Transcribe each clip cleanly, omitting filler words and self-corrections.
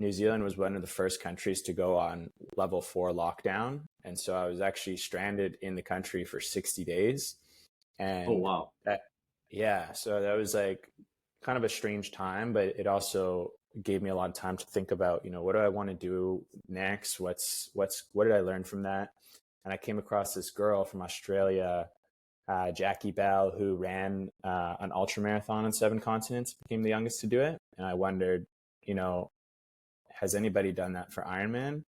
New Zealand was one of the first countries to go on level 4 lockdown. And so I was actually stranded in the country for 60 days. Oh, And wow. yeah, so that was like kind of a strange time, but it also gave me a lot of time to think about, what do I want to do next? What did I learn from that? And I came across this girl from Australia, Jackie Bell, who ran an ultra marathon on 7 continents, became the youngest to do it. And I wondered, has anybody done that for Ironman?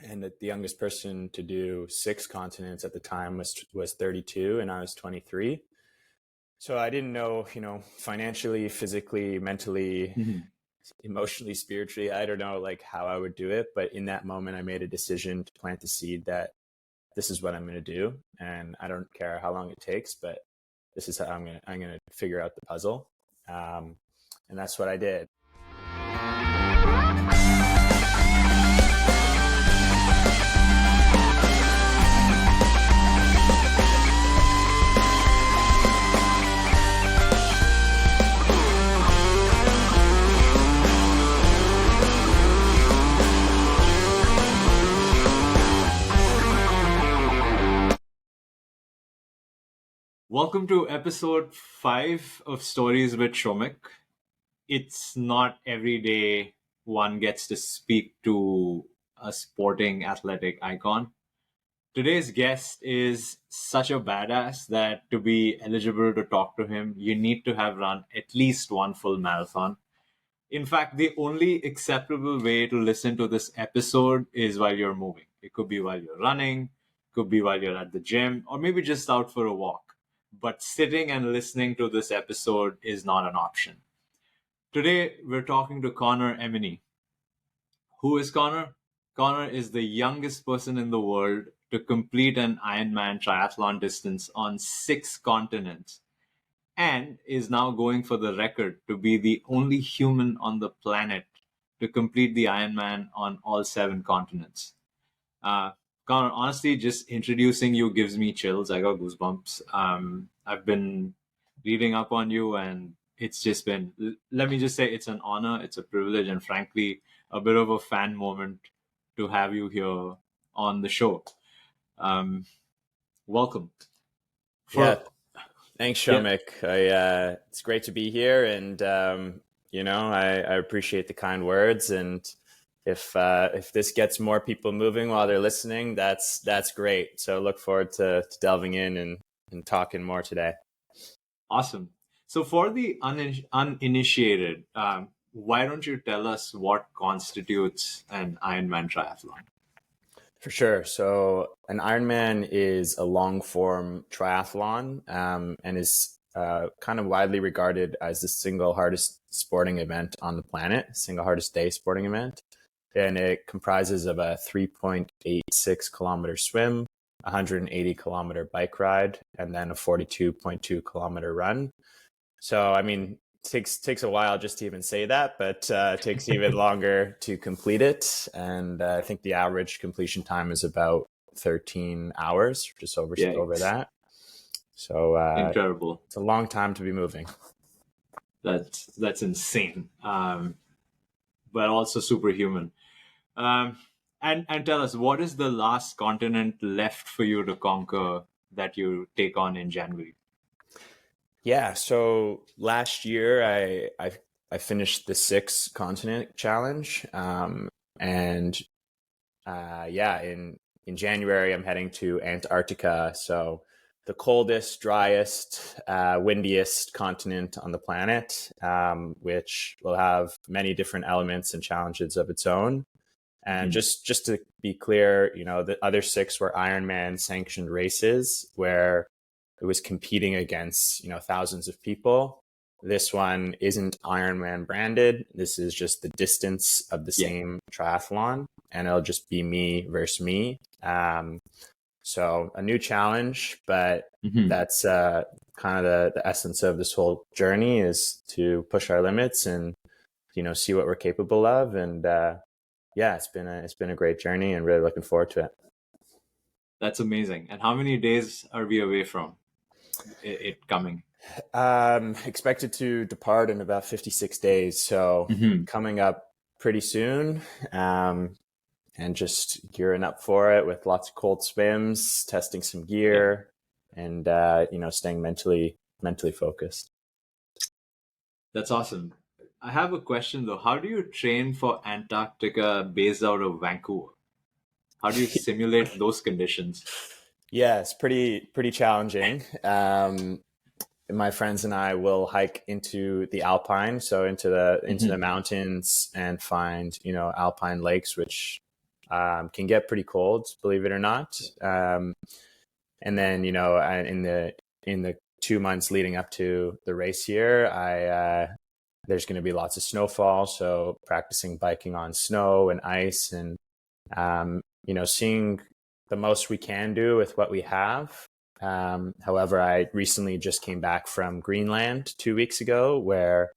And the youngest person to do 6 continents at the time was 32, and I was 23. So I didn't know, financially, physically, mentally, emotionally, spiritually, I don't know like how I would do it. But in that moment, I made a decision to plant the seed that this is what I'm going to do. And I don't care how long it takes, but this is how I'm going to figure out the puzzle. And that's what I did. Welcome to episode 5 of Stories with Shomik. It's not every day one gets to speak to a sporting athletic icon. Today's guest is such a badass that to be eligible to talk to him, you need to have run at least one full marathon. In fact, the only acceptable way to listen to this episode is while you're moving. It could be while you're running, could be while you're at the gym, or maybe just out for a walk. But sitting and listening to this episode is not an option. Today, we're talking to Connor Emeny. Who is Connor? Connor is the youngest person in the world to complete an Ironman triathlon distance on 6 continents, and is now going for the record to be the only human on the planet to complete the Ironman on all 7 continents. Connor, honestly, just introducing you gives me chills. I got goosebumps. I've been reading up on you, and it's just been, let me just say, it's an honor, it's a privilege, and frankly, a bit of a fan moment to have you on the show. Welcome. Thanks, Shomik. It's great to be here, and I appreciate the kind words. And if this gets more people moving while they're listening, that's great. So look forward to delving in and talking more today. Awesome. So for the uninitiated, why don't you tell us what constitutes an Ironman triathlon? For sure. So an Ironman is a long-form triathlon and is kind of widely regarded as the single hardest sporting event on the planet, single hardest day sporting event. And it comprises of a 3.86 kilometer swim, 180 kilometer bike ride, and then a 42.2 kilometer run. So, I mean, takes a while just to even say that, but it takes even longer to complete it. And I think the average completion time is about 13 hours, just over that. So incredible. It's a long time to be moving. That's insane, but also superhuman. And tell us, what is the last continent left for you to conquer that you take on in January? Yeah, so last year I finished the 6 continent challenge, in January I'm heading to Antarctica, so the coldest, driest, windiest continent on the planet, which will have many different elements and challenges of its own. And just to be clear, the other 6 were Ironman sanctioned races where it was competing against, thousands of people. This one isn't Ironman branded. This is just the distance of the same triathlon, and it'll just be me versus me. So a new challenge, but that's kind of the essence of this whole journey, is to push our limits and, see what we're capable of. And it's been a great journey, and really looking forward to it. That's amazing. And how many days are we away from it coming? Expected to depart in about 56 days. So coming up pretty soon, and just gearing up for it with lots of cold swims, testing some gear, and staying mentally focused. That's awesome. I have a question though. How do you train for Antarctica based out of Vancouver? How do you simulate those conditions? Yeah, it's pretty challenging. My friends and I will hike into the Alpine, so into the mountains, and find alpine lakes, which can get pretty cold, believe it or not. And then in the 2 months leading up to the race here, there's going to be lots of snowfall, so practicing biking on snow and ice, and seeing the most we can do with what we have. However, I recently just came back from Greenland 2 weeks ago, where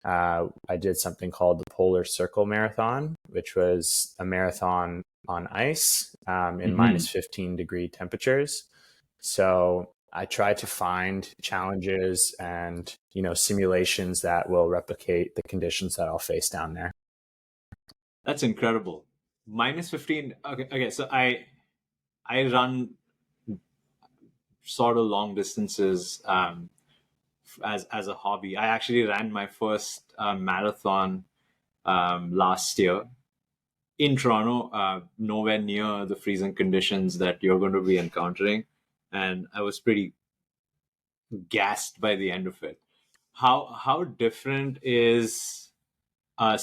I did something called the Polar Circle Marathon, which was a marathon on ice in minus 15-degree temperatures. So I try to find challenges and simulations that will replicate the conditions that I'll face down there. That's incredible. Minus 15. Okay. So I run sort of long distances as a hobby. I actually ran my first marathon last year in Toronto, nowhere near the freezing conditions that you're going to be encountering, and I was pretty gassed by the end of it. How different is a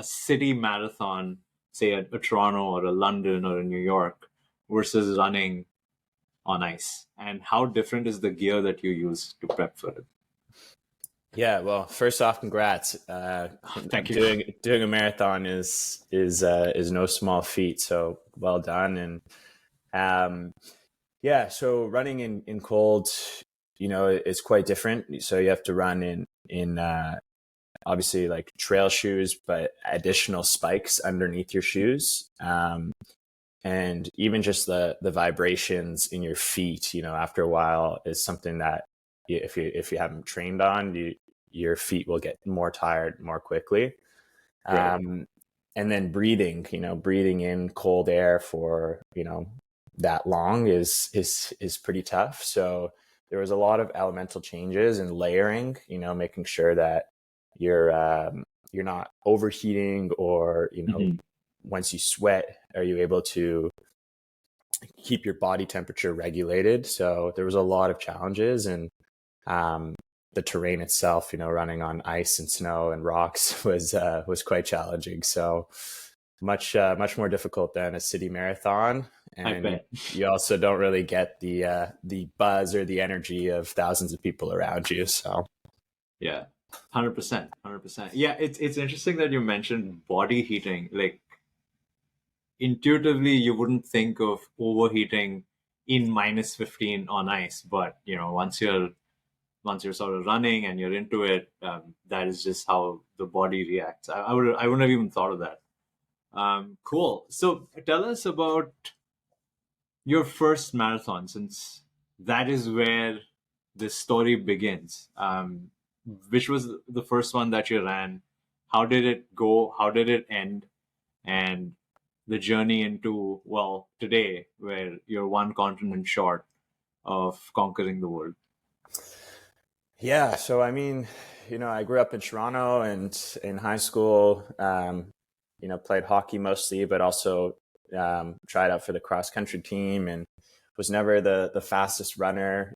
city marathon, say a Toronto or a London or a New York, versus running on ice, and how different is the gear that you use to prep for it? Yeah, well, first off, congrats. Thank you. Doing a marathon is no small feat, so well done. And so running in cold, is quite different. So you have to run in obviously like trail shoes, but additional spikes underneath your shoes. And even just the vibrations in your feet, after a while, is something that if you haven't trained on, your feet will get more tired more quickly. Right. And then breathing in cold air for that long is pretty tough. So there was a lot of elemental changes and layering, making sure that you're not overheating, or once you sweat, are you able to keep your body temperature regulated? So there was a lot of challenges, and the terrain itself, running on ice and snow and rocks was quite challenging. So much more difficult than a city marathon. And you also don't really get the buzz or the energy of thousands of people around you. So yeah, 100%. Yeah, it's interesting that you mentioned body heating. Like, intuitively you wouldn't think of overheating in minus 15 on ice, but once you're sort of running and you're into it, that is just how the body reacts. I wouldn't have even thought of that. Cool. So tell us about your first marathon, since that is where this story begins. Which was the first one that you ran? How did it go? How did it end? And the journey into, well, today, where you're one continent short of conquering the world. Yeah, so I mean, I grew up in Toronto, and in high school, played hockey mostly, but also tried out for the cross country team, and was never the fastest runner.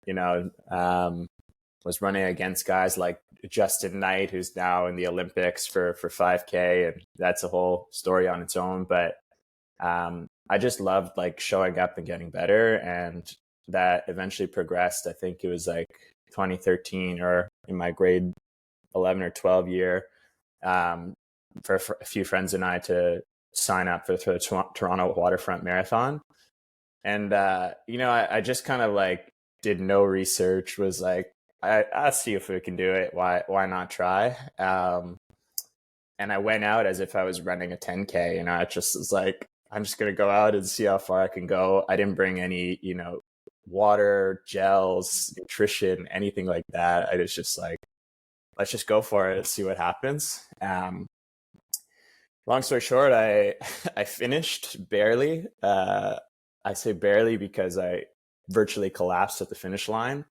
Was running against guys like Justin Knight, who's now in the Olympics for 5K, and that's a whole story on its own. But I just loved like showing up and getting better, and that eventually progressed. I think it was like 2013, or in my grade 11 or 12 year, for a few friends and I to sign up for the Toronto Waterfront Marathon. And I just kind of like did no research, was like, I'll see if we can do it. Why not try? And I went out as if I was running a 10K. I just was like, I'm just going to go out and see how far I can go. I didn't bring any, water, gels, nutrition, anything like that. I was just like, let's just go for it. Let's see what happens. Long story short, I I finished barely. I say barely because I virtually collapsed at the finish line.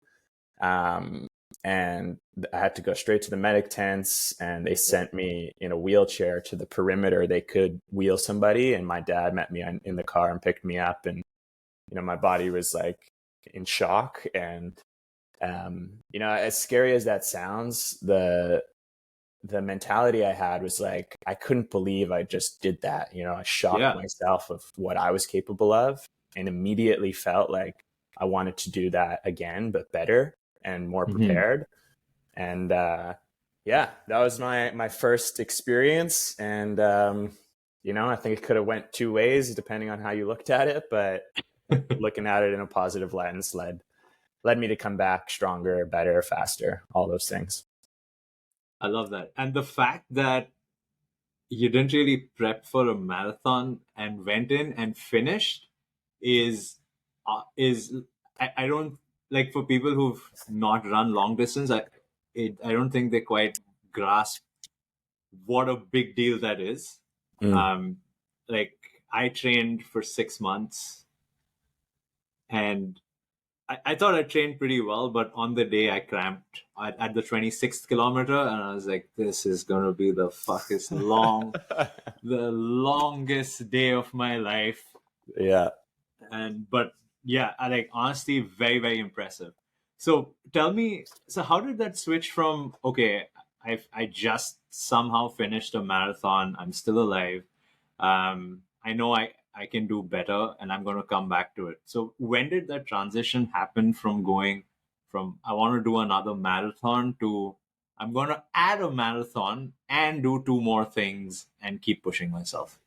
Um, and I had to go straight to the medic tents, and they sent me in a wheelchair to the perimeter. They could wheel somebody, and my dad met me in the car and picked me up. And my body was like in shock. And as scary as that sounds, the mentality I had was like, I couldn't believe I just did that. I shocked Yeah. myself of what I was capable of, and immediately felt like I wanted to do that again, but better and more Hmm. prepared. And yeah, that was my first experience. And I think it could have went two ways depending on how you looked at it, but looking at it in a positive lens led me to come back stronger, better, faster, all those things. I love that. And the fact that you didn't really prep for a marathon and went in and finished is I don't like, for people who've not run long distance. I don't think they quite grasp what a big deal that is. Mm. Um, like, I trained for 6 months, and I thought I trained pretty well, but on the day I cramped at the 26th kilometer, and I was like, this is gonna be the fuckest the longest day of my life. Yeah. But yeah, I like, honestly, very, very impressive. So tell me, so how did that switch from, okay, I just somehow finished a marathon, I'm still alive, I know I can do better, and I'm going to come back to it. So when did that transition happen from going from I want to do another marathon to I'm going to add a marathon and do two more things and keep pushing myself?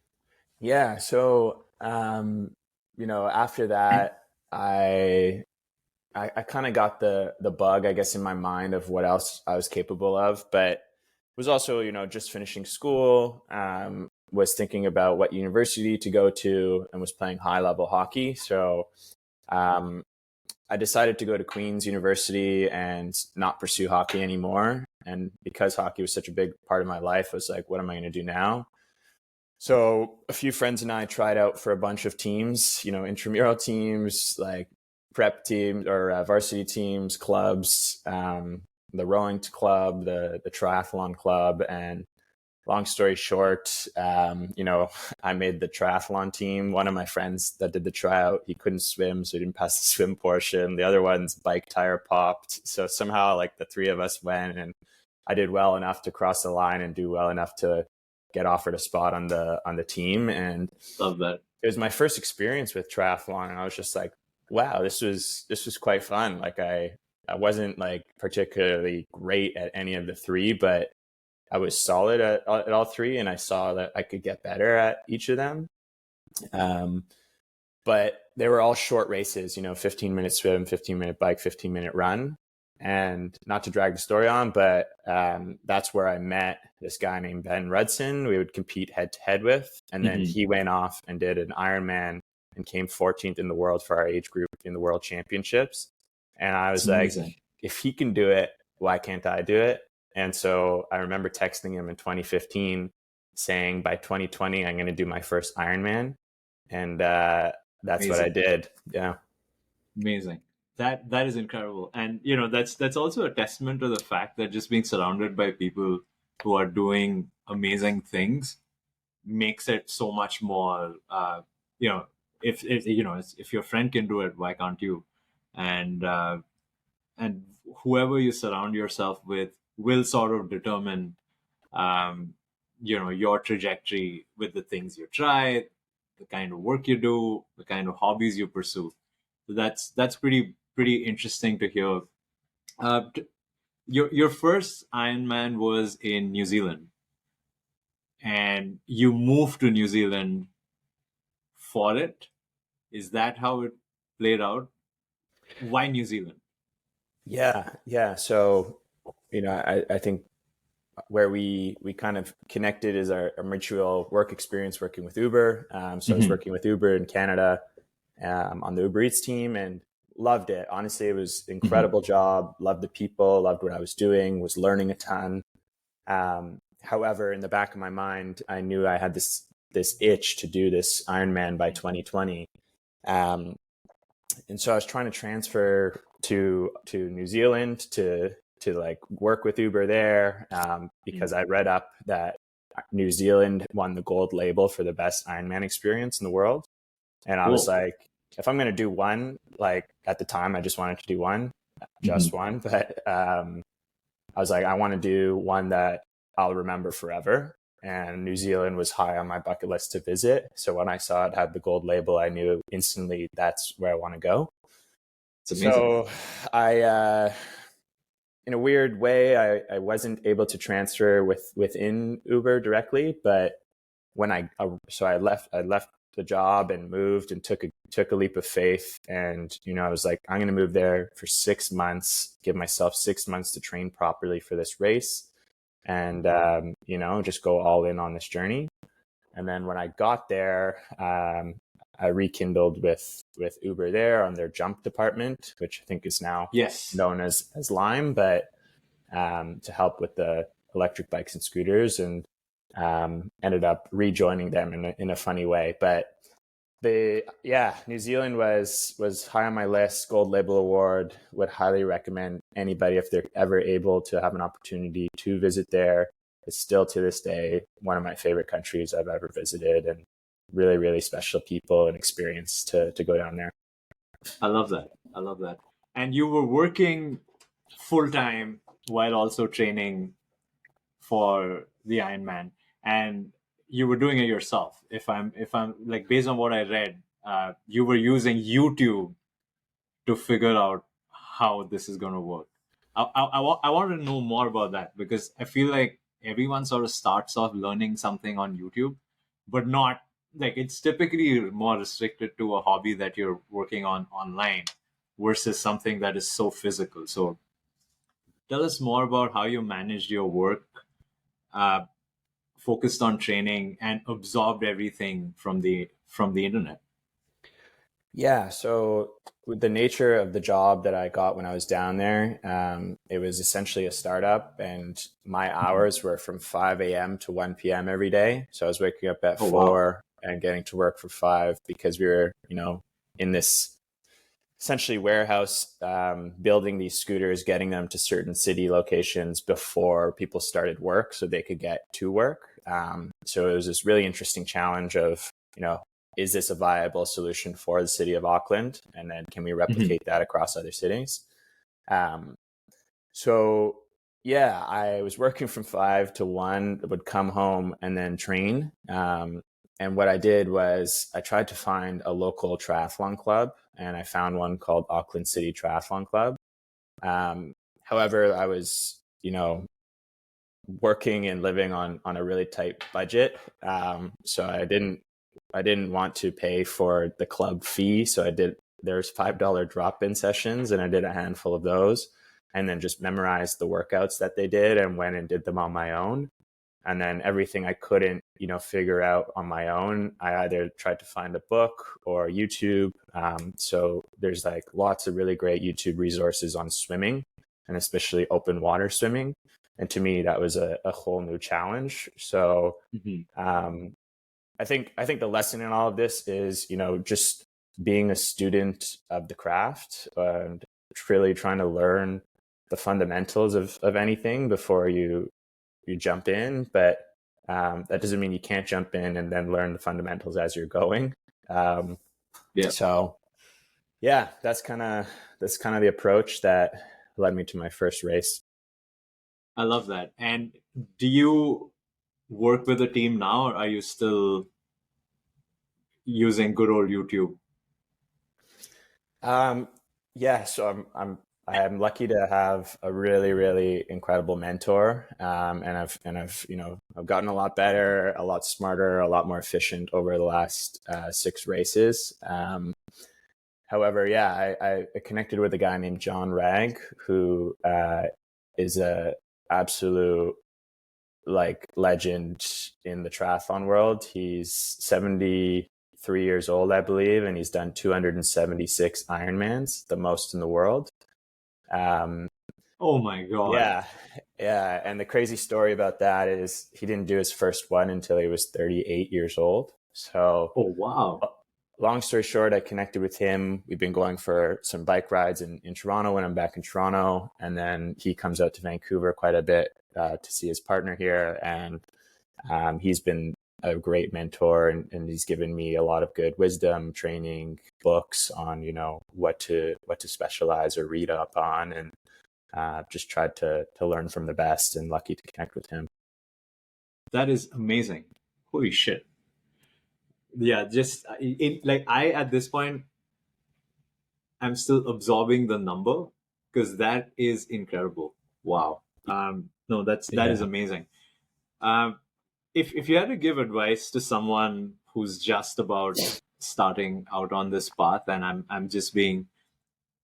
Yeah. So, after that, I kind of got the bug, I guess, in my mind of what else I was capable of, but was also, just finishing school, was thinking about what university to go to, and was playing high level hockey. So, um, I decided to go to Queen's University and not pursue hockey anymore. And because hockey was such a big part of my life, I was like, what am I going to do now? So a few friends and I tried out for a bunch of teams, intramural teams, like prep teams or varsity teams, clubs, the rowing club, the triathlon club. And long story short, I made the triathlon team. One of my friends that did the tryout, he couldn't swim, so he didn't pass the swim portion. The other one's bike tire popped. So somehow, like, the three of us went, and I did well enough to cross the line and do well enough to get offered a spot on the team. And Love that. it was my first experience with triathlon, and I was just like, wow, this was quite fun. Like, I wasn't like particularly great at any of the three, but I was solid at all three, and I saw that I could get better at each of them. Um, but they were all short races, 15-minute swim, 15-minute bike, 15-minute run. And not to drag the story on, but that's where I met this guy named Ben Rudson. We would compete head to head with. And then Hmm. he went off and did an Ironman and came 14th in the world for our age group in the world championships. And I It's was like, amazing. if he can do it, why can't I do it? And so I remember texting him in 2015 saying, by 2020, I'm going to do my first Ironman. And that's what I Amazing. did. Yeah. Amazing. That is incredible. And that's also a testament to the fact that just being surrounded by people who are doing amazing things makes it so much more, you know if your friend can do it, why can't you? And uh, and whoever you surround yourself with will sort of determine, um, your trajectory with the things you try, the kind of work you do, the kind of hobbies you pursue. So that's pretty interesting to hear. Your first Ironman was in New Zealand, and you moved to New Zealand for it. Is that how it played out? Why New Zealand? Yeah. Yeah. So, I think where we kind of connected is our mutual work experience working with Uber. So I was Hmm. working with Uber in Canada on the Uber Eats team, and loved it. Honestly, it was an Hmm. incredible job. Loved the people, loved what I was doing, was learning a ton. However, in the back of my mind, I knew I had this itch to do this Ironman by 2020. And so I was trying to transfer to New Zealand to like work with Uber there, because I read up that New Zealand won the gold label for the best Ironman experience in the world. And I was like, if I'm going to do one, like at the time, I just wanted to do one, just one. But I was like, I want to do one that I'll remember forever. And New Zealand was high on my bucket list to visit. So when I saw it had the gold label, I knew instantly that's where I want to go. It's amazing. So I, in a weird way, I wasn't able to transfer within Uber directly, but when I left the job and moved and took a leap of faith. And, I was like, I'm going to move there for 6 months, give myself 6 months to train properly for this race, and, just go all in on this journey. And then when I got there, I rekindled with Uber there on their jump department, which I think is now known as Lime, but to help with the electric bikes and scooters, and ended up rejoining them in a funny way. But New Zealand was high on my list, gold label award. Would highly recommend anybody, if they're ever able to have an opportunity to visit there. It's still to this day one of my favorite countries I've ever visited, and really, really special people and experience to go down there. I love that. And you were working full time while also training for the Ironman, and you were doing it yourself. If I'm like, based on what I read, you were using YouTube to figure out how this is going to work. I want to know more about that, because I feel like everyone sort of starts off learning something on YouTube, but not like, it's typically more restricted to a hobby that you're working on online versus something that is so physical. So tell us more about how you managed your work, focused on training, and absorbed everything from the internet. Yeah, so with the nature of the job that I got when I was down there, it was essentially a startup, and my hours were from 5 a.m. to 1 p.m. every day. So I was waking up at 4 and getting to work for 5, because we were, in this essentially warehouse, building these scooters, getting them to certain city locations before people started work so they could get to work. So it was this really interesting challenge of, is this a viable solution for the city of Auckland? And then can we replicate that across other cities? So yeah, I was working from 5 to 1, would come home and then train. And what I did was I tried to find a local triathlon club, and I found one called Auckland City Triathlon Club. However, I was, working and living on a really tight budget. So I didn't want to pay for the club fee. So there's $5 drop-in sessions, and I did a handful of those, and then just memorized the workouts that they did and went and did them on my own. And then everything I couldn't, figure out on my own, I either tried to find a book or YouTube. So there's like lots of really great YouTube resources on swimming, and especially open water swimming. And to me, that was a whole new challenge. So I think the lesson in all of this is, just being a student of the craft and really trying to learn the fundamentals of anything before you jump in. But that doesn't mean you can't jump in and then learn the fundamentals as you're going. So yeah, that's kind of the approach that led me to my first race. I love that. And do you work with a team now, or are you still using good old YouTube? Yeah, so I'm lucky to have a really, really incredible mentor. And I've gotten a lot better, a lot smarter, a lot more efficient over the last 6 races. However, yeah, I connected with a guy named John Ragg, who is a absolute legend in the triathlon world. He's 73 years old, I believe, and he's done 276 Ironmans, the most in the world. Oh my God. Yeah. Yeah, and the crazy story about that is he didn't do his first one until he was 38 years old. So, Oh, wow. long story short, I connected with him. We've been going for some bike rides in Toronto when I'm back in Toronto. And then he comes out to Vancouver quite a bit to see his partner here. And he's been a great mentor, and he's given me a lot of good wisdom, training, books on, what to specialize or read up on. And just tried to learn from the best, and lucky to connect with him. That is amazing. Holy shit. Yeah, just at this point, I'm still absorbing the number because that is incredible. Wow. No, that is Yeah. amazing. Um, if you had to give advice to someone who's just about starting out on this path, and I'm just being,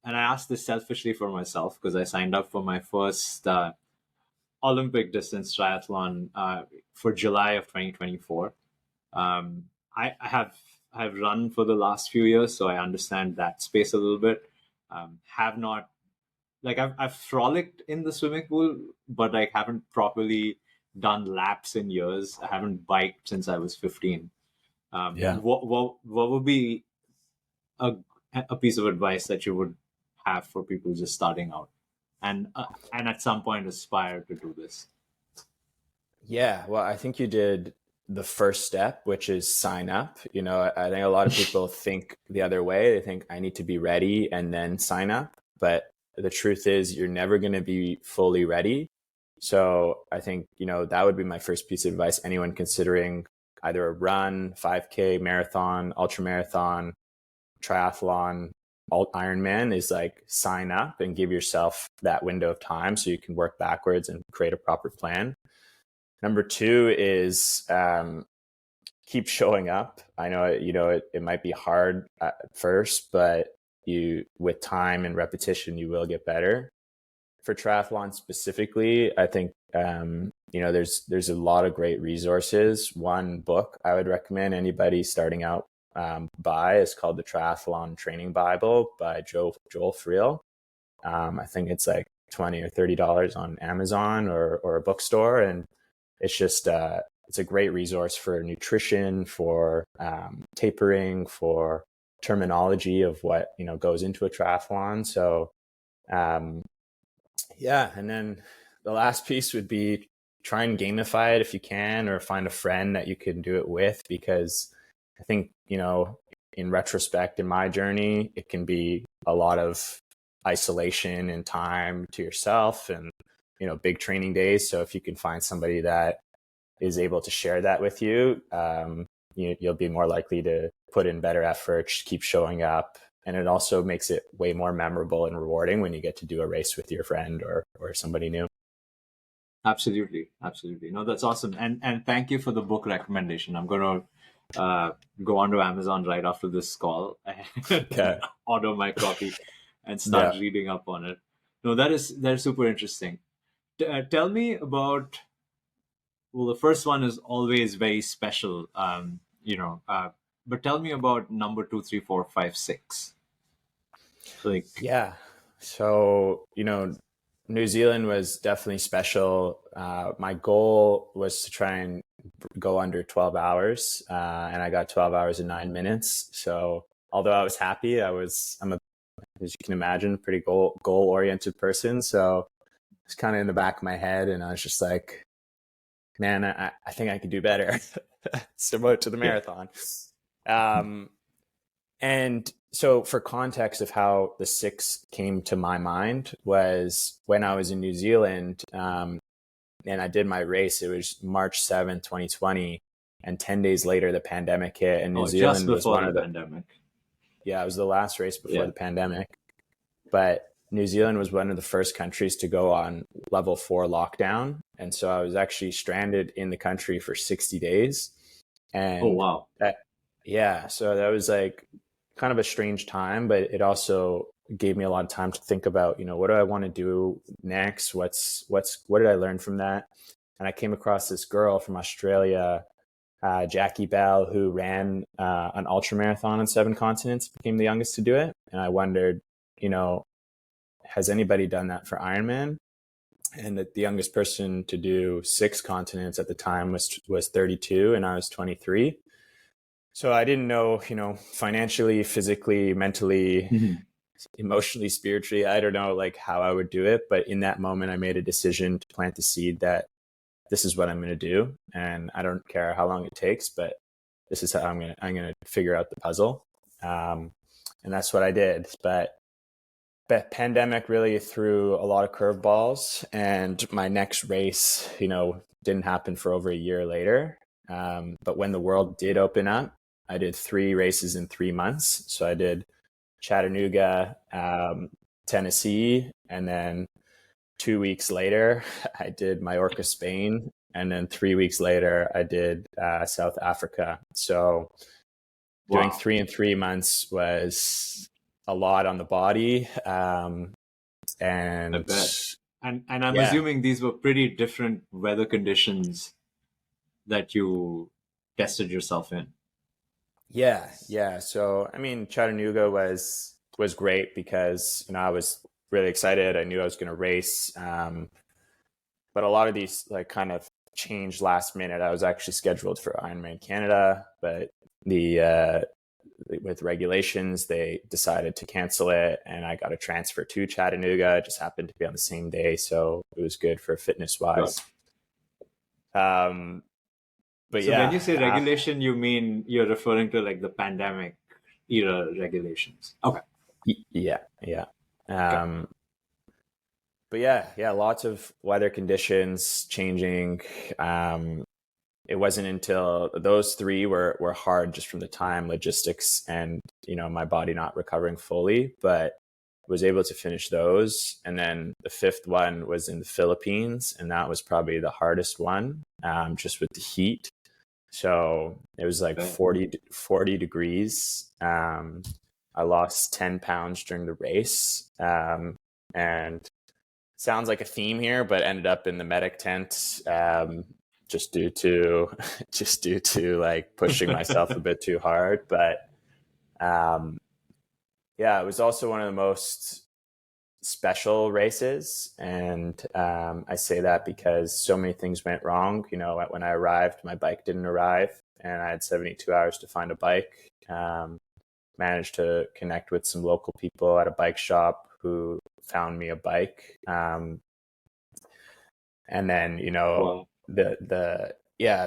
and I asked this selfishly for myself because I signed up for my first Olympic distance triathlon for July of 2024. I have run for the last few years, so I understand that space a little bit. Have not I've frolicked in the swimming pool, but I haven't properly done laps in years. I haven't biked since I was 15. Yeah. What would be a piece of advice that you would have for people just starting out and at some point aspire to do this? Yeah. Well, I think you did the first step, which is sign up. I think a lot of people think the other way. They think I need to be ready and then sign up. But the truth is, you're never going to be fully ready. So I think, that would be my first piece of advice. Anyone considering either a run, 5K, marathon, ultra marathon, triathlon, Ironman, is like sign up and give yourself that window of time so you can work backwards and create a proper plan. Number two is keep showing up. I know, it might be hard at first, but with time and repetition, you will get better. For triathlon specifically, I think, there's a lot of great resources. One book I would recommend anybody starting out buy is called the Triathlon Training Bible by Joel Friel. I think it's like $20 or $30 on Amazon or a bookstore, and it's just it's a great resource for nutrition, for tapering, for terminology of what goes into a triathlon. So yeah, and then the last piece would be try and gamify it if you can, or find a friend that you can do it with, because I think, in retrospect, in my journey, it can be a lot of isolation and time to yourself and, big training days. So if you can find somebody that is able to share that with you, you'll be more likely to put in better effort, keep showing up. And it also makes it way more memorable and rewarding when you get to do a race with your friend or somebody new. Absolutely. No, that's awesome. And thank you for the book recommendation. I'm going to go onto Amazon right after this call and Okay. order my copy and start reading up on it. No, that is super interesting. Tell me about, well, the first one is always very special, but tell me about number 2, 3, 4, 5, 6. Yeah. So, New Zealand was definitely special. My goal was to try and go under 12 hours, and I got 12 hours and 9 minutes. So, although I was happy, I'm as you can imagine, pretty goal oriented person. So, it's kind of in the back of my head, and I was just like, man, I think I could do better. Similar to the marathon. And so, for context of how the 6 came to my mind, was when I was in New Zealand, and I did my race. It was March 7th, 2020. And 10 days later, the pandemic hit, and New Zealand was one of the pandemic. Yeah, it was the last race before the pandemic. But New Zealand was one of the first countries to go on level 4 lockdown. And so I was actually stranded in the country for 60 days. And oh, wow. So that was like kind of a strange time, but it also gave me a lot of time to think about, what do I want to do next? What did I learn from that? And I came across this girl from Australia, Jackie Bell, who ran an ultra marathon on 7 continents, became the youngest to do it. And I wondered, has anybody done that for Ironman? and the youngest person to do 6 continents at the time was 32, and I was 23. So I didn't know, financially, physically, mentally, emotionally, spiritually, I don't know like how I would do it. But in that moment, I made a decision to plant the seed that this is what I'm going to do. And I don't care how long it takes, but this is how I'm going to figure out the puzzle. And that's what I did. But pandemic really threw a lot of curveballs, and my next race, didn't happen for over a year later. But when the world did open up, I did 3 races in 3 months. So I did Chattanooga, Tennessee, and then 2 weeks later, I did Mallorca, Spain, and then 3 weeks later, I did South Africa. So doing 3 in 3 months was a lot on the body, and I bet. And I'm assuming these were pretty different weather conditions that you tested yourself in. Yeah. So I mean, Chattanooga was great because I was really excited. I knew I was going to race, but a lot of these like kind of changed last minute. I was actually scheduled for Ironman Canada, but with regulations, they decided to cancel it, and I got a transfer to Chattanooga. It just happened to be on the same day, so it was good for fitness wise. But so when you say regulation, you mean you're referring to like the pandemic era regulations? Okay. Yeah. But yeah, lots of weather conditions changing. It wasn't until those 3 were hard just from the time, logistics, and my body not recovering fully, but was able to finish those. And then the 5th one was in the Philippines, and that was probably the hardest one, just with the heat. So it was like 40 degrees. I lost 10 pounds during the race, and sounds like a theme here, but ended up in the medic tent, just due to like pushing myself a bit too hard. But it was also one of the most special races, and I say that because so many things went wrong. When I arrived, my bike didn't arrive, and I had 72 hours to find a bike. Managed to connect with some local people at a bike shop who found me a bike. And then, Wow.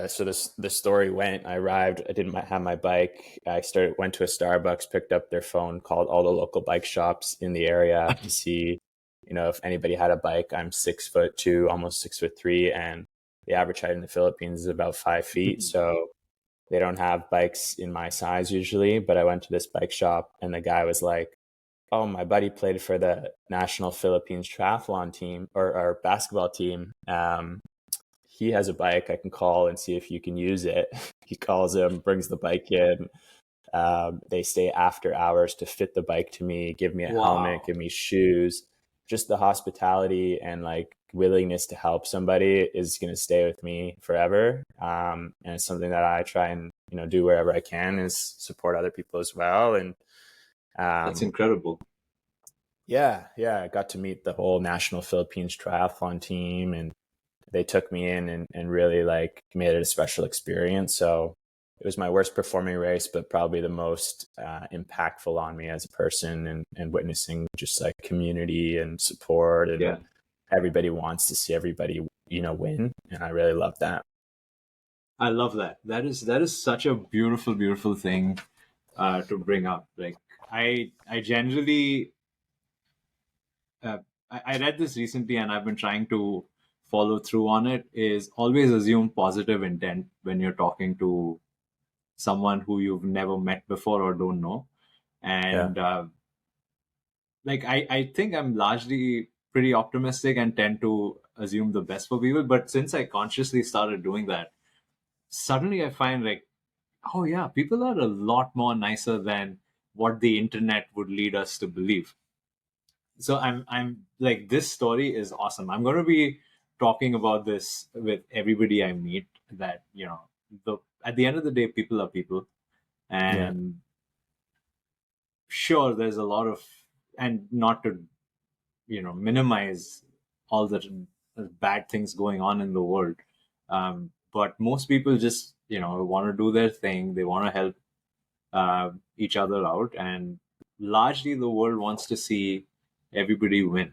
So the story went, I arrived, I didn't have my bike. I went to a Starbucks, picked up their phone, called all the local bike shops in the area to see, if anybody had a bike. I'm 6'2", almost 6'3", and the average height in the Philippines is about 5 feet. So they don't have bikes in my size usually, but I went to this bike shop, and the guy was like, "Oh, my buddy played for the national Philippines triathlon team or basketball team. He has a bike. I can call and see if you can use it." He calls him, brings the bike in. They stay after hours to fit the bike to me, give me a helmet, give me shoes. Just the hospitality and like willingness to help somebody is going to stay with me forever. And it's something that I try and, do wherever I can, is support other people as well. And that's incredible. Yeah. I got to meet the whole national Philippines triathlon team, and they took me in and really like made it a special experience. So it was my worst performing race, but probably the most impactful on me as a person, and witnessing just like community and support, and everybody wants to see everybody, win. And I really love that. I love that. That is such a beautiful thing to bring up. Like I generally, I read this recently, and I've been trying to follow through on it. Is always assume positive intent when you're talking to someone who you've never met before or don't know. And like I think I'm largely pretty optimistic and tend to assume the best for people. But since I consciously started doing that, suddenly I find like, oh yeah, people are a lot more nicer than what the internet would lead us to believe. So I'm like, this story is awesome. I'm going to be talking about this with everybody I meet, that the at the end of the day, people are people. And sure, there's a lot of, and not to minimize all the bad things going on in the world. But most people just, want to do their thing. They want to help each other out. And largely the world wants to see everybody win.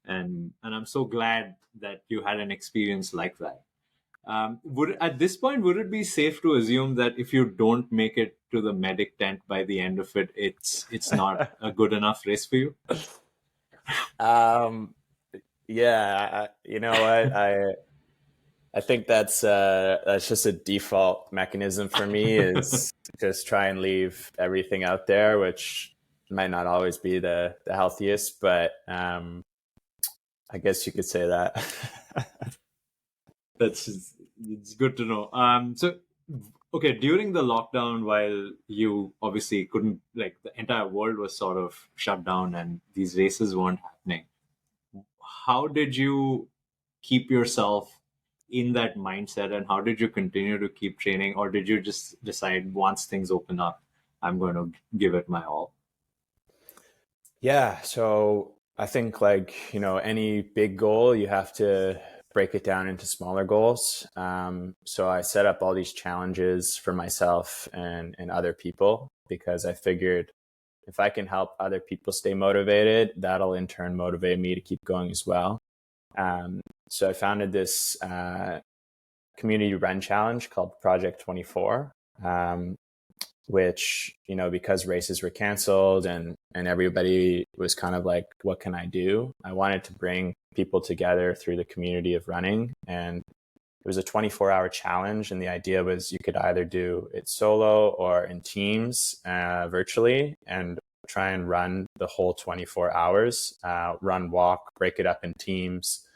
And I'm so glad that you had an experience like that. At this point, would it be safe to assume that if you don't make it to the medic tent by the end of it, it's not a good enough race for you? Yeah, you know what? I think that's just a default mechanism for me is just try and leave everything out there, which might not always be the healthiest, but I guess you could say that. It's good to know. So, okay, during the lockdown, while you obviously couldn't, like the entire world was sort of shut down and these races weren't happening, how did you keep yourself in that mindset, and how did you continue to keep training, or did you just decide once things open up, I'm going to give it my all? Yeah, so I think any big goal, you have to break it down into smaller goals. So I set up all these challenges for myself and other people because I figured if I can help other people stay motivated, that'll in turn motivate me to keep going as well. So I founded this community run challenge called Project 24, which, because races were canceled and everybody was kind of like, what can I do? I wanted to bring people together through the community of running. And it was a 24-hour challenge. And the idea was you could either do it solo or in teams virtually and try and run the whole 24 hours, run, walk, break it up in teams.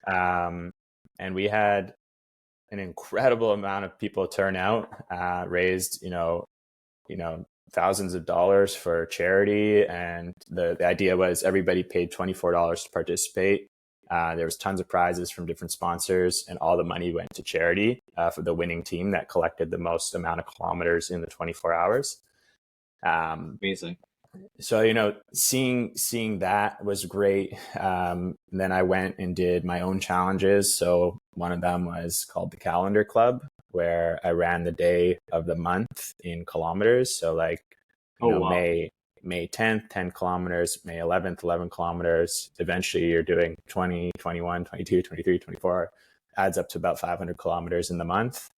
And we had an incredible amount of people turn out, raised, thousands of dollars for charity. And the idea was everybody paid $24 to participate. There was tons of prizes from different sponsors, and all the money went to charity for the winning team that collected the most amount of kilometers in the 24 hours. Amazing. So, seeing that was great. Then I went and did my own challenges. So one of them was called the Calendar Club, where I ran the day of the month in kilometers. So Wow. May 10th, 10 kilometers, May 11th, 11 kilometers. Eventually you're doing 20, 21, 22, 23, 24, adds up to about 500 kilometers in the month.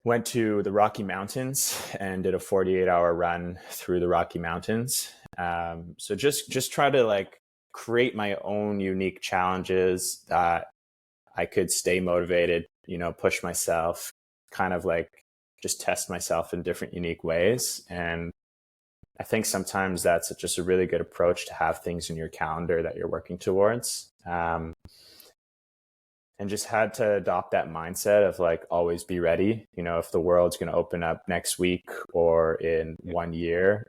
Went to the Rocky Mountains and did a 48-hour run through the Rocky Mountains. So just try to create my own unique challenges that I could stay motivated, push myself, kind of just test myself in different unique ways. And I think sometimes that's just a really good approach to have things in your calendar that you're working towards. And just had to adopt that mindset of always be ready. If the world's going to open up next week or in 1 year,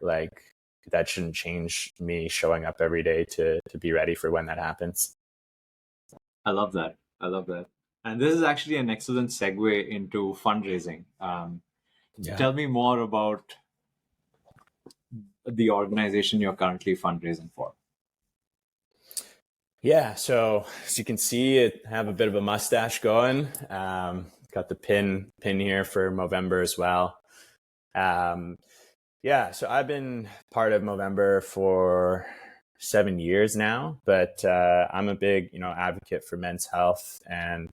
that shouldn't change me showing up every day to be ready for when that happens. I love that. And this is actually an excellent segue into fundraising. Tell me more about the organization you're currently fundraising for. Yeah, so as you can see, I have a bit of a mustache going. Got the pin here for Movember as well. So I've been part of Movember for 7 years now, but I'm a big, advocate for men's health. And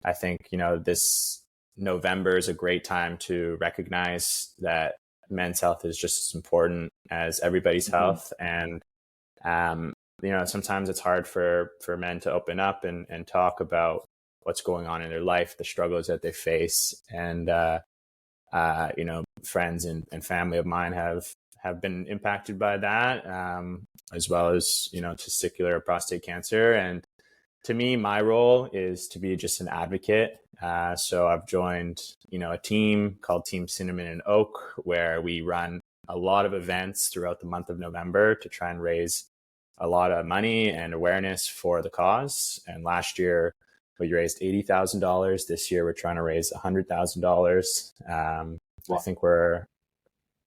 I think, this November is a great time to recognize that men's health is just as important as everybody's health. And, sometimes it's hard for men to open up and talk about what's going on in their life, the struggles that they face. And, friends and family of mine have been impacted by that, as well as, testicular prostate cancer. And to me, my role is to be just an advocate. So I've joined, a team called Team Cinnamon and Oak, where we run a lot of events throughout the month of November to try and raise a lot of money and awareness for the cause. And last year we raised $80,000. This year we're trying to raise $100,000. I think we're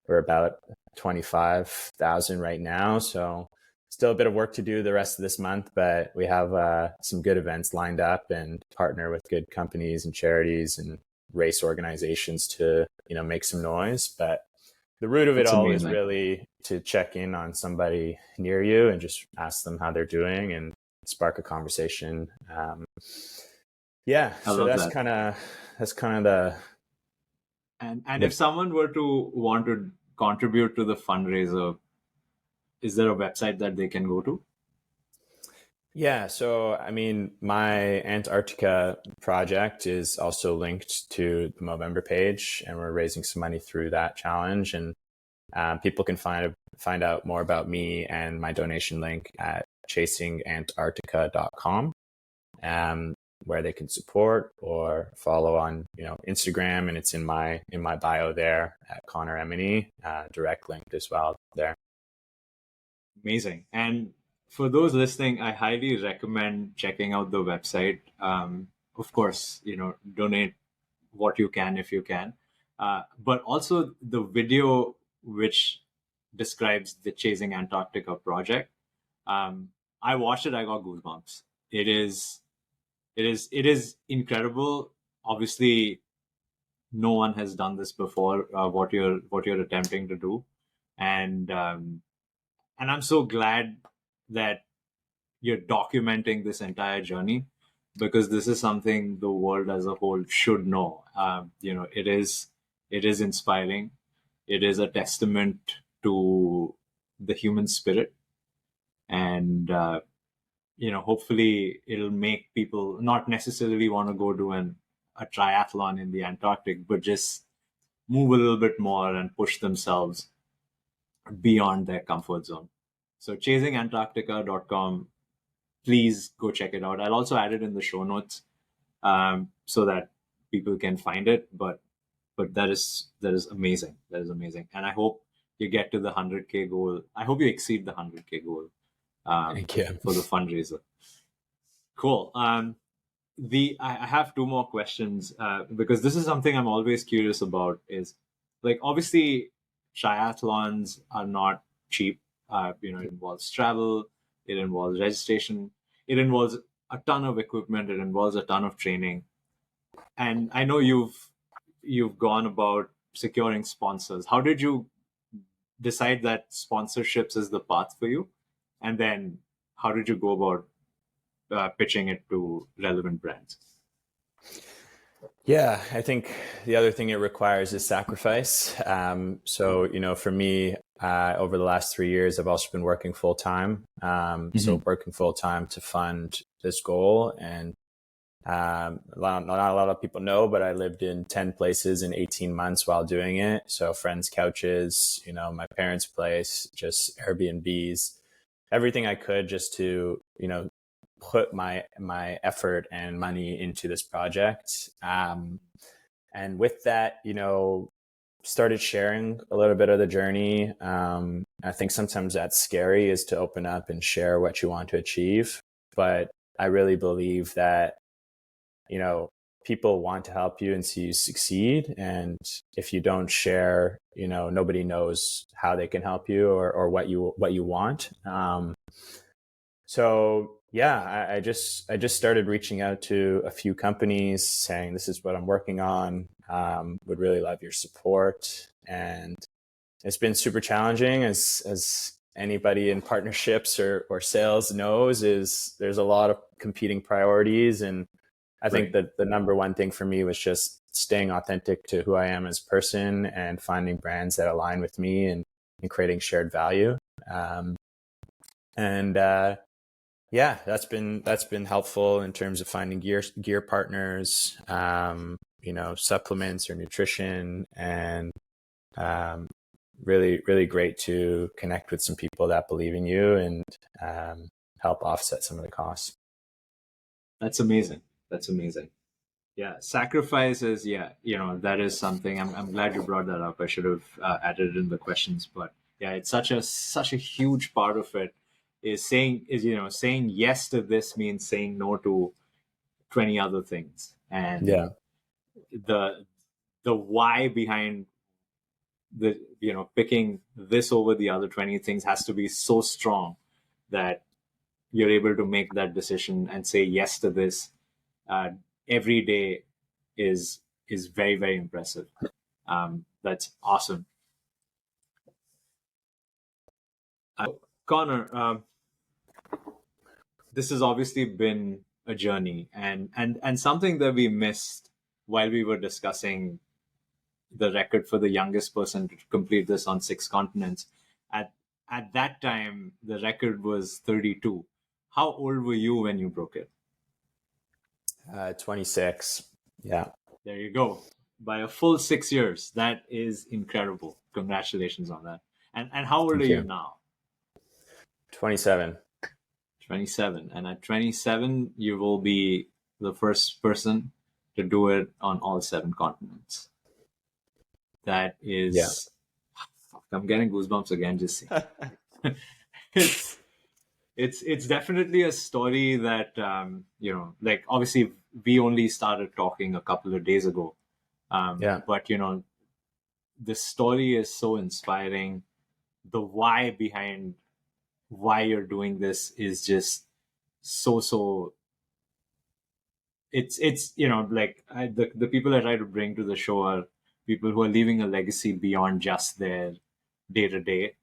about 25,000 right now. So still a bit of work to do the rest of this month, but we have some good events lined up and partner with good companies and charities and race organizations to, make some noise. But the root of it That's all is amazing. really to check in on somebody near you and just ask them how they're doing and spark a conversation. I So love that's that. kind of the And if someone were to want to contribute to the fundraiser, is there a website that they can go to? Yeah, so I mean, my Antarctica project is also linked to the Movember page, and we're raising some money through that challenge. And people can find out more about me and my donation link at chasingantarctica.com, where they can support or follow on Instagram, and it's in my bio there at Connor Emeny, direct link as well there. Amazing. And for those listening, I highly recommend checking out the website. Of course, donate what you can if you can. But also the video which describes the Chasing Antarctica project. I watched it, I got goosebumps. It is incredible. Obviously, no one has done this before, what you're attempting to do. And I'm so glad that you're documenting this entire journey, because this is something the world as a whole should know. It is inspiring. It is a testament to the human spirit, and hopefully it'll make people not necessarily want to go do a triathlon in the Antarctic, but just move a little bit more and push themselves beyond their comfort zone. So chasingantarctica.com, please go check it out. I'll also add it in the show notes, so that people can find it. But that is amazing. That is amazing. And I hope you get to the 100K goal. I hope you exceed the 100K goal, Thank you. for the fundraiser. Cool. I have two more questions, because this is something I'm always curious about. Is, like, obviously triathlons are not cheap. It involves travel, it involves registration, it involves a ton of equipment, it involves a ton of training. And I know you've gone about securing sponsors. How did you decide that sponsorships is the path for you? And then how did you go about pitching it to relevant brands? Yeah, I think the other thing it requires is sacrifice. So, for me, over the last 3 years, I've also been working full time. So working full time to fund this goal. And not a lot of people know, but I lived in 10 places in 18 months while doing it. So friends' couches, my parents' place, just Airbnbs, everything I could just to, put my effort and money into this project. And with that, started sharing a little bit of the journey. I think sometimes that's scary, is to open up and share what you want to achieve. But I really believe that, people want to help you and see you succeed. And if you don't share, nobody knows how they can help you or what you want. So yeah, I just started reaching out to a few companies saying, this is what I'm working on. Would really love your support. And it's been super challenging, as anybody in partnerships or sales knows, is there's a lot of competing priorities. And I think that the number one thing for me was just staying authentic to who I am as a person and finding brands that align with me and creating shared value. Yeah, that's been helpful in terms of finding gear partners, supplements or nutrition, and really, really great to connect with some people that believe in you and help offset some of the costs. That's amazing. That's amazing. Yeah, sacrifices. Yeah, that is something. I'm glad you brought that up. I should have added it in the questions, but yeah, it's such a huge part of it. Saying yes to this means saying no to 20 other things, and Yeah, the why behind the picking this over the other 20 things has to be so strong that you're able to make that decision and say yes to this every day is very, very impressive. That's awesome. Connor, this has obviously been a journey, and something that we missed while we were discussing the record for the youngest person to complete this on 6 continents. At that time, the record was 32. How old were you when you broke it? 26. Yeah. There you go. By a full 6 years. That is incredible. Congratulations on that. And how old Thank are you. you now? 27. 27. And at 27, you will be the first person to do it on all 7 continents. That is... Yeah. I'm getting goosebumps again just saying. It's definitely a story that like obviously we only started talking a couple of days ago, but the story is so inspiring. The why behind why you're doing this is just so it's like the people I try to bring to the show are people who are leaving a legacy beyond just their day to day,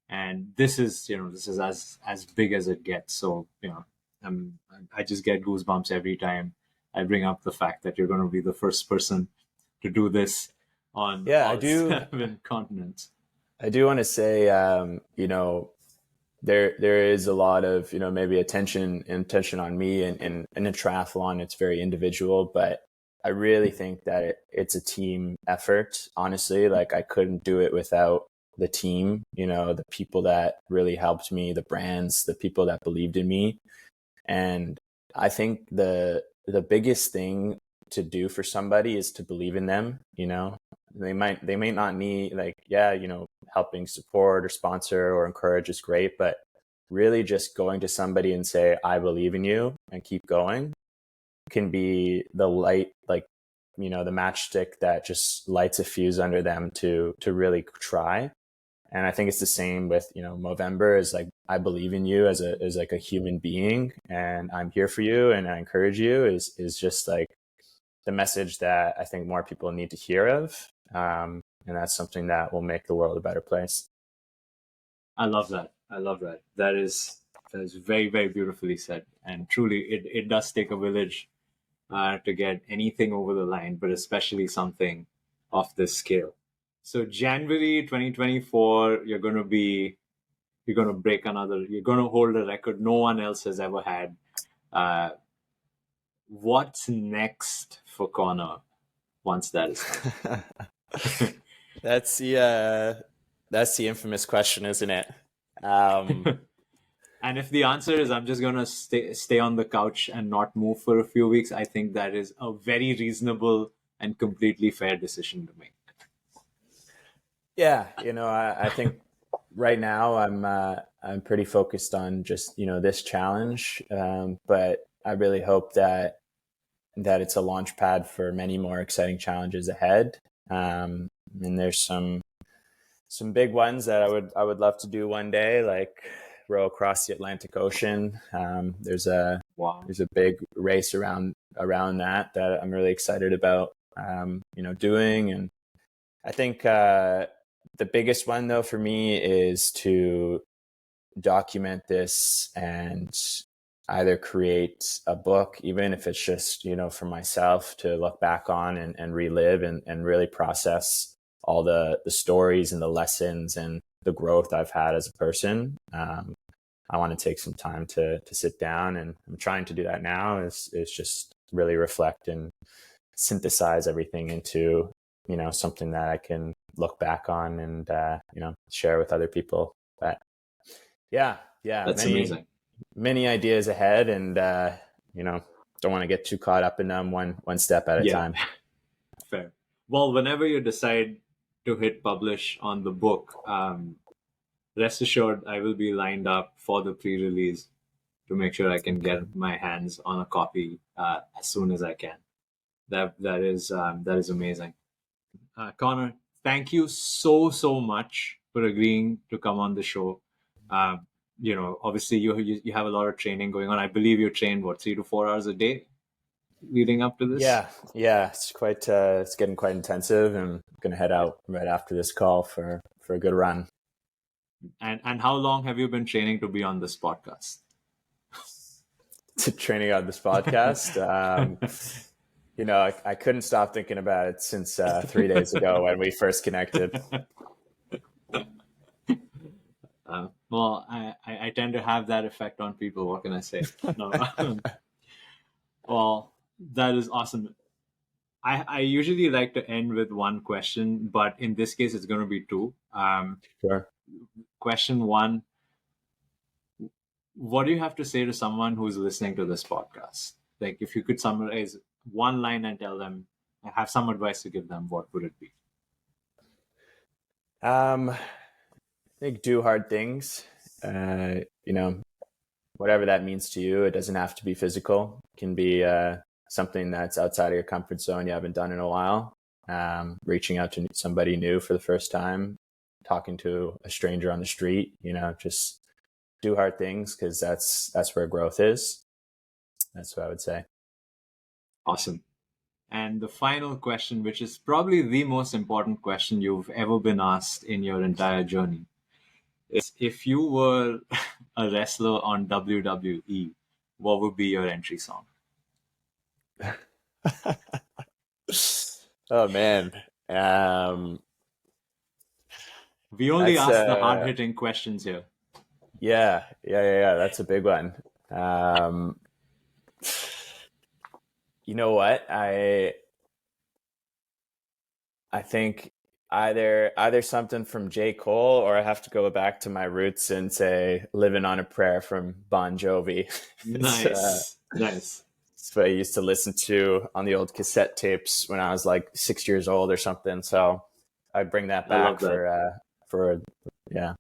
and this is as big as it gets. So I just get goosebumps every time I bring up the fact that you're going to be the first person to do this on all 7 continents. I do want to say there is a lot of maybe attention on me, and in a triathlon it's very individual, but I really think that it's a team effort. Honestly, like I couldn't do it without the team, the people that really helped me, the brands, the people that believed in me. And I think the biggest thing to do for somebody is to believe in them. They may not need helping support or sponsor or encourage is great, but really just going to somebody and say, I believe in you, and keep going can be the light, the matchstick that just lights a fuse under them to really try. And I think it's the same with, Movember is like, I believe in you as a human being, and I'm here for you, and I encourage you is just like the message that I think more people need to hear of. And that's something that will make the world a better place. I love that. That is very, very beautifully said. And truly, it does take a village to get anything over the line, but especially something of this scale. So January 2024, you're going to break you're going to hold a record no one else has ever had. What's next for Connor once that is done? That's the infamous question, isn't it? And if the answer is I'm just going to stay on the couch and not move for a few weeks, I think that is a very reasonable and completely fair decision to make. Yeah, I think right now I'm pretty focused on just this challenge, but I really hope that it's a launch pad for many more exciting challenges ahead. And there's some big ones that I would love to do one day, like row across the Atlantic Ocean. There's a big race around that I'm really excited about doing. And I think the biggest one though for me is to document this and either create a book, even if it's just for myself to look back on and relive and really process all the stories and the lessons and the growth I've had as a person. I want to take some time to sit down, and I'm trying to do that now, is just really reflect and synthesize everything into something that I can look back on and share with other people. But yeah, that's amazing. Many ideas ahead, and don't want to get too caught up in them, one step at a time. Fair. Well, whenever you decide to hit publish on the book, rest assured I will be lined up for the pre-release to make sure I can get my hands on a copy as soon as I can. That is amazing. Connor, thank you so much for agreeing to come on the show. obviously you have a lot of training going on. I believe you train 3 to 4 hours a day leading up to this. Yeah, it's getting quite intensive, and I'm gonna head out right after this call for a good run. And how long have you been training to be on this podcast? Training on this podcast, I couldn't stop thinking about it since 3 days ago when we first connected. Well, I tend to have that effect on people. What can I say? No. Well, that is awesome. I usually like to end with one question, but in this case, it's going to be two. Sure. Question one: what do you have to say to someone who's listening to this podcast? Like, if you could summarize one line and tell them, have some advice to give them, what would it be? I think do hard things. Whatever that means to you. It doesn't have to be physical. It can be something that's outside of your comfort zone you haven't done in a while. Reaching out to somebody new for the first time, talking to a stranger on the street, just do hard things, because that's where growth is. That's what I would say. Awesome. And the final question, which is probably the most important question you've ever been asked in your entire journey, is if you were a wrestler on WWE, what would be your entry song? Oh man. We only ask the hard-hitting questions here. Yeah. That's a big one. You know what? I think either something from J. Cole, or I have to go back to my roots and say "Living on a Prayer" from Bon Jovi. Nice. Nice. It's what I used to listen to on the old cassette tapes when I was like 6 years old or something. So I'd bring that back for yeah.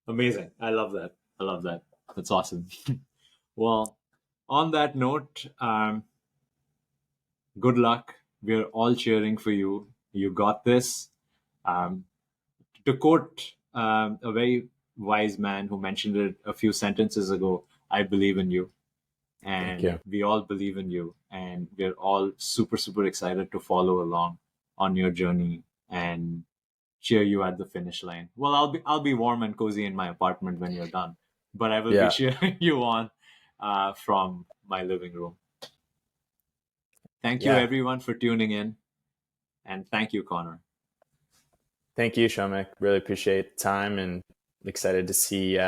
Amazing. I love that. That's awesome. Well, on that note, good luck. We're all cheering for you. You got this. To quote a very wise man who mentioned it a few sentences ago, I believe in you. And we all believe in you. And we're all super, super excited to follow along on your journey and cheer you at the finish line. Well, I'll be warm and cozy in my apartment when you're done, but I will be cheering you on from my living room. Thank you, everyone, for tuning in, and thank you, Connor. Thank you, Shomek. Really appreciate the time, and excited to see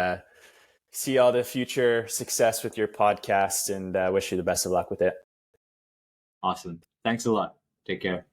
all the future success with your podcast, and wish you the best of luck with it. Awesome. Thanks a lot. Take care.